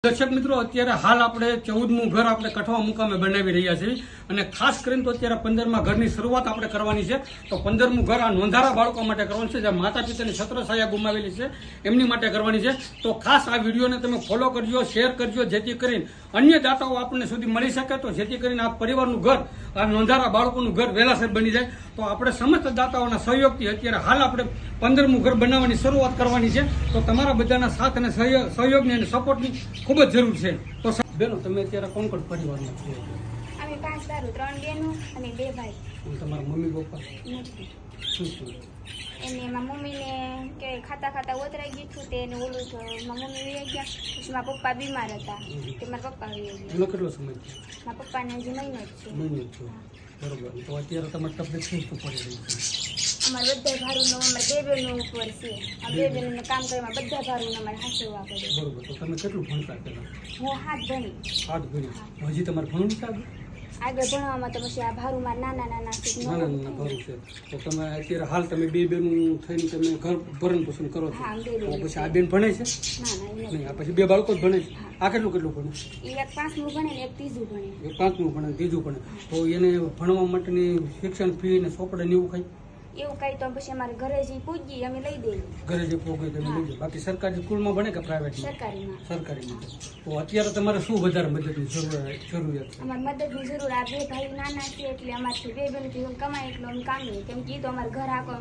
દર્શક મિત્રો, અત્યારે હાલ આપણે 14મું ઘર આપણે કઠવા મુકામે બનાવી રહ્યા છીએ અને ખાસ કરીને તો અત્યારે 15મા ઘરની શરૂઆત આપણે કરવાની છે। તો 15મું ઘર આ નોંધારા બાળકો માટે કરવાનું છે, જે માતા પિતાની છત્રછાયા ગુમાવેલી છે એમની માટે કરવાની છે। તો ખાસ આ વિડીયોને તમે ફોલો કરજો, શેર કરજો, જેથી કરીને અન્ય દાતાઓ આપણને સુધી મળી શકે, તો જેથી કરીને આ પરિવારનું ઘર, આ નોંધારા બાળકોનું ઘર વહેલાસર બની જાય। તો આપણે સમસ્ત દાતાઓના સહયોગથી અત્યારે હાલ આપણે 15મું ઘર બનાવવાની શરૂઆત કરવાની છે। તો તમારા બધાના સાથ અને સહયોગની અને સપોર્ટની ખૂબ જ જરૂર છે। તો બેનો, તમે અત્યારે કોણ કોણ પરિવારમાં છો? અમે 5 દારૂ, 3 બહેનો અને 2 ભાઈ। તમારા મમ્મી પપ્પા નથી શું છે? એને મારા મમ્મીને કે ખાતા ખાતા ઓતરાઈ ગયું હતું, તેને ઓલું તો મારા મમ્મી વહી ગયા, પછી મારા પપ્પા બીમાર હતા, તે મારા પપ્પા વહી ગયા। એનો કેટલો સમય છે? મારા પપ્પાને હજી મહિનો જ છે। મહિનો જ છે, બરોબર। તો અત્યારે તમારી તબિયત શું પડી રહી છે? અમારે બધા ભારુંનો, અમારે 2 બહેનો ઉપર છે, આ 2 બહેનોને કામ કરવામાં બધા ભારુંને અમારે હાંસવા પડે। બરોબર। તો તમે કેટલું ભણતા પહેલા? હું 7 ભણી। 8 ભણી? હજી તમારે ભણવું છે આગળ ભણવામાં તો પછી આ ભારું મારે નાના નાના ભરું છે? તો તમે અત્યારે હાલ તમે 2 બહેનું થઈને તમે ઘર ભરણ પોષણ કરો છો, તો પછી આ બેન ભણે છે? નહીં, આ પછી 2 બાળકો જ ભણે છે? આ કેટલું ભણે? એક 5મું ભણે ને એક 3જું ભણે। એક 5મું ભણે, 3જું ભણે। તો એને ભણવા માટેની શિક્ષણ ફી ને ચોપડે ને એવું એવું કઈ તો પછી અમારે ઘરે જઈ પૂજી અમે લઈ દઈએ। ઘરે જે પોગે તમે લઈ જાઓ? બાકી સરકારી સ્કૂલમાં ભણે કે પ્રાઇવેટ? સરકારીમાં। તો અત્યારે તમારે શું વધારે મદદની જરૂરિયાત છે? અમારે મદદની જરૂર, આ 2 ભાઈ નાના છે એટલે અમારથી 2 બહેનથી કમાય એટલો અમે કામીએ, કેમ કે તો અમારે ઘર આખો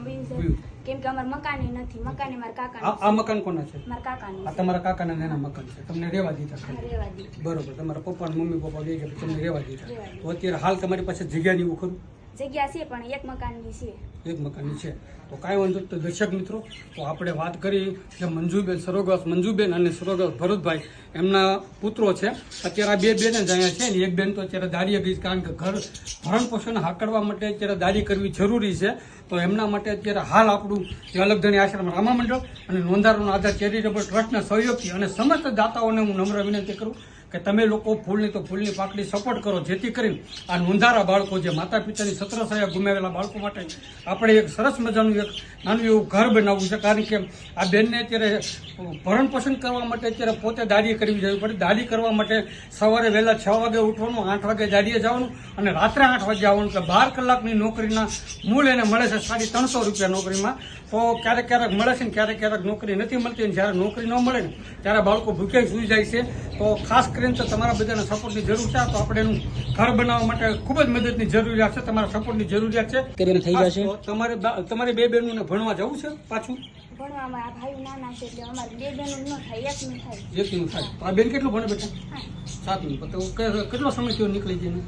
કેમ કે અમારે મકાને નથી, મકાને મારા કાકા। આ મકાન કોના છે? મારા કાકાનું। આ તમારા કાકાના નાના મકાન છે, તમને રહેવા દીધા? રહેવા દીધા, બરોબર। તમારા પપ્પા મમ્મી પપ્પા બે ગયા, તમને રહેવા દીધા। તો અત્યારે હાલ તમારી પાસે જગ્યાની એવું ખરું? જગ્યા છે પણ એક મકાનની છે। એક મકાનની છે, તો કાંઈ વાંધો। તો દર્શક મિત્રો, તો આપણે વાત કરી કે મંજુબેન, સરોગસ મંજુબેન અને સરોગસ ભરતભાઈ, એમના પુત્રો છે। અત્યારે આ 2 બેન જ અહીંયા છે ને એક બેન તો અત્યારે દાડીએ ગઈ, કારણ કે ઘર ભરણ પોષણ હાકડવા માટે અત્યારે દાડી કરવી જરૂરી છે। તો એમના માટે અત્યારે હાલ આપણું જે અલગધણી આશ્રમ રામા મંડળ અને નોંધારાનો આધાર ચેરિટેબલ ટ્રસ્ટના સહયોગથી અને સમસ્ત દાતાઓને હું નમ્ર વિનંતી કરું કે તમે લોકો ફૂલની તો ફૂલની પાકડી સપોર્ટ કરો, જેથી કરીને આ નોંધારા બાળકો, જે માતા પિતાની છત્રછાયા ગુમાવેલા બાળકો માટે આપણે એક સરસ મજાનું એક નાનું એવું ઘર બનાવવું છે। કારણ કે આ બેનને અત્યારે ભરણ પોષણ કરવા માટે અત્યારે પોતે દાડી કરવી જવી પડે। દાડી કરવા માટે સવારે વહેલા 6 વાગે ઉઠવાનું, 8 વાગે દાડીએ જવાનું અને રાત્રે 8 વાગે આવવાનું। કે 12 કલાકની નોકરીના મૂળ એને મળે છે 350 રૂપિયા નોકરીમાં। તો ક્યારેક ક્યારેક મળે છે ને ક્યારેક નોકરી નથી મળતી, અને જ્યારે નોકરી ન મળે ને ત્યારે બાળકો ભૂખ્યા સૂઈ જાય છે। તો ખાસ કરીને તો તમારા બધાના સપોર્ટની જરૂર છે। તો આપણે એનું ઘર બનાવવા માટે ખૂબ જ મદદની જરૂરિયાત છે, તમારા સપોર્ટની જરૂરિયાત છે। તમારે 2 બહેનોને ભણવા જવું છે પાછું? ભણવામાં આ ભાઈ નાના છે એટલે અમારે 2 બહેનો ન થાય, એકનું થાય। એકનું થાય। તો આ બેન કેટલું ભણે બેટા? 7મું। તો કેટલો સમય થયો નીકળી જઈને?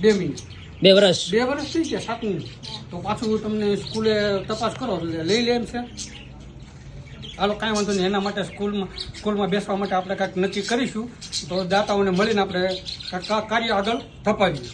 2 મહિને, 2 વર્ષ થઈ ગયા 7મું। તો પાછું તમને સ્કૂલે તપાસ કરો લઈ લે એમ છે? હાલો, કાંઈ વાંધો નહીં, એના માટે સ્કૂલમાં બેસવા માટે આપણે કાંઈક નક્કી કરીશું। તો દાતાઓને મળીને આપણે કાર્ય આગળ ધપાવીએ।